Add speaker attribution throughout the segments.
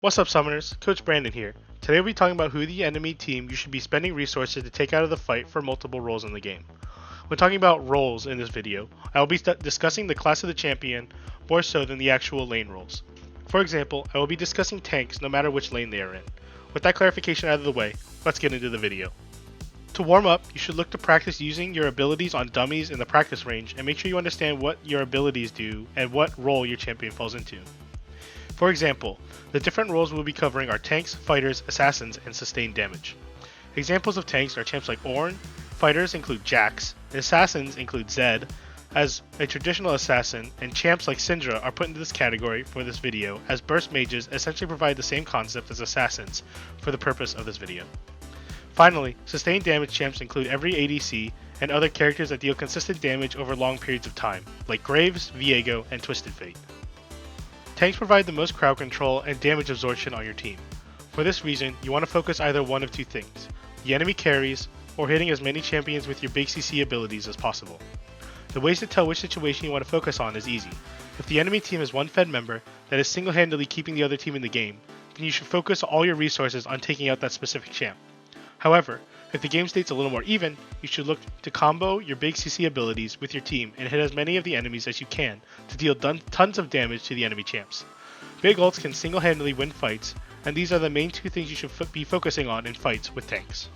Speaker 1: What's up, Summoners? Coach Brandon here. Today we'll be talking about who the enemy team you should be spending resources to take out of the fight for multiple roles in the game. When talking about roles in this video, I will be discussing the class of the champion more so than the actual lane roles. For example, I will be discussing tanks no matter which lane they are in. With that clarification out of the way, let's get into the video. To warm up, you should look to practice using your abilities on dummies in the practice range and make sure you understand what your abilities do and what role your champion falls into. For example, the different roles we'll be covering are tanks, fighters, assassins, and sustained damage. Examples of tanks are champs like Ornn, fighters include Jax, and assassins include Zed, as a traditional assassin, and champs like Syndra are put into this category for this video, as burst mages essentially provide the same concept as assassins for the purpose of this video. Finally, sustained damage champs include every ADC and other characters that deal consistent damage over long periods of time, like Graves, Viego, and Twisted Fate. Tanks provide the most crowd control and damage absorption on your team. For this reason, you want to focus either one of two things: the enemy carries, or hitting as many champions with your big CC abilities as possible. The ways to tell which situation you want to focus on is easy. If the enemy team has one Fed member that is single-handedly keeping the other team in the game, then you should focus all your resources on taking out that specific champ. However, if the game state's a little more even, you should look to combo your big CC abilities with your team and hit as many of the enemies as you can to deal tons of damage to the enemy champs. Big ults can single-handedly win fights, and these are the main two things you should be focusing on in fights with tanks.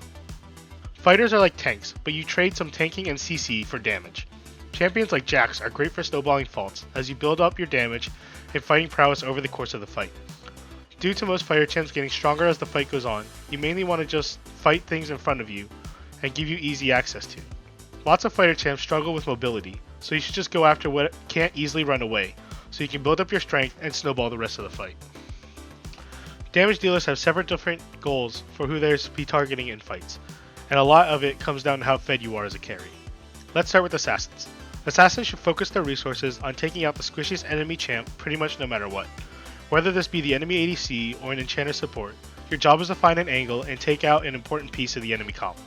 Speaker 1: Fighters are like tanks, but you trade some tanking and CC for damage. Champions like Jax are great for snowballing faults, as you build up your damage and fighting prowess over the course of the fight. Due to most fighter champs getting stronger as the fight goes on, you mainly want to just fight things in front of you and give you easy access to. Lots of fighter champs struggle with mobility, so you should just go after what can't easily run away, so you can build up your strength and snowball the rest of the fight. Damage dealers have several different goals for who they're to be targeting in fights, and a lot of it comes down to how fed you are as a carry. Let's start with assassins. Assassins should focus their resources on taking out the squishiest enemy champ pretty much no matter what. Whether this be the enemy ADC or an enchanter support, your job is to find an angle and take out an important piece of the enemy comp.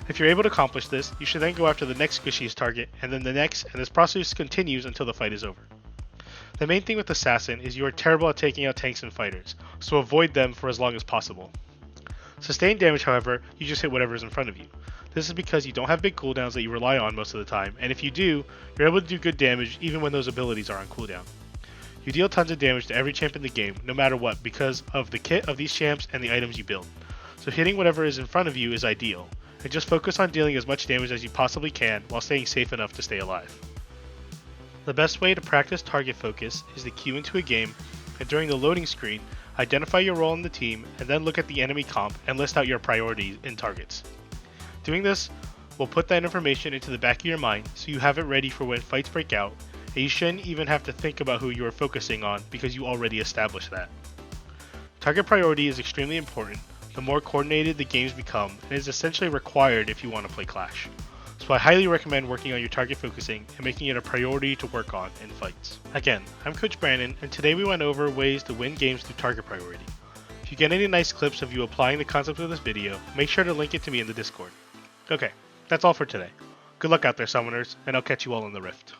Speaker 1: If you're able to accomplish this, you should then go after the next squishiest target, and then the next, and this process continues until the fight is over. The main thing with Assassin is you are terrible at taking out tanks and fighters, so avoid them for as long as possible. Sustained damage, however, you just hit whatever is in front of you. This is because you don't have big cooldowns that you rely on most of the time, and if you do, you're able to do good damage even when those abilities are on cooldown. You deal tons of damage to every champ in the game, no matter what, because of the kit of these champs and the items you build. So hitting whatever is in front of you is ideal, and just focus on dealing as much damage as you possibly can while staying safe enough to stay alive. The best way to practice target focus is to queue into a game, and during the loading screen, identify your role in the team and then look at the enemy comp and list out your priorities in targets. Doing this will put that information into the back of your mind so you have it ready for when fights break out, and you shouldn't even have to think about who you are focusing on because you already established that. Target priority is extremely important the more coordinated the games become, and is essentially required if you want to play Clash. So I highly recommend working on your target focusing and making it a priority to work on in fights. Again, I'm Coach Brandon, and today we went over ways to win games through target priority. If you get any nice clips of you applying the concept of this video, make sure to link it to me in the Discord. Okay, that's all for today. Good luck out there, Summoners, and I'll catch you all in the Rift.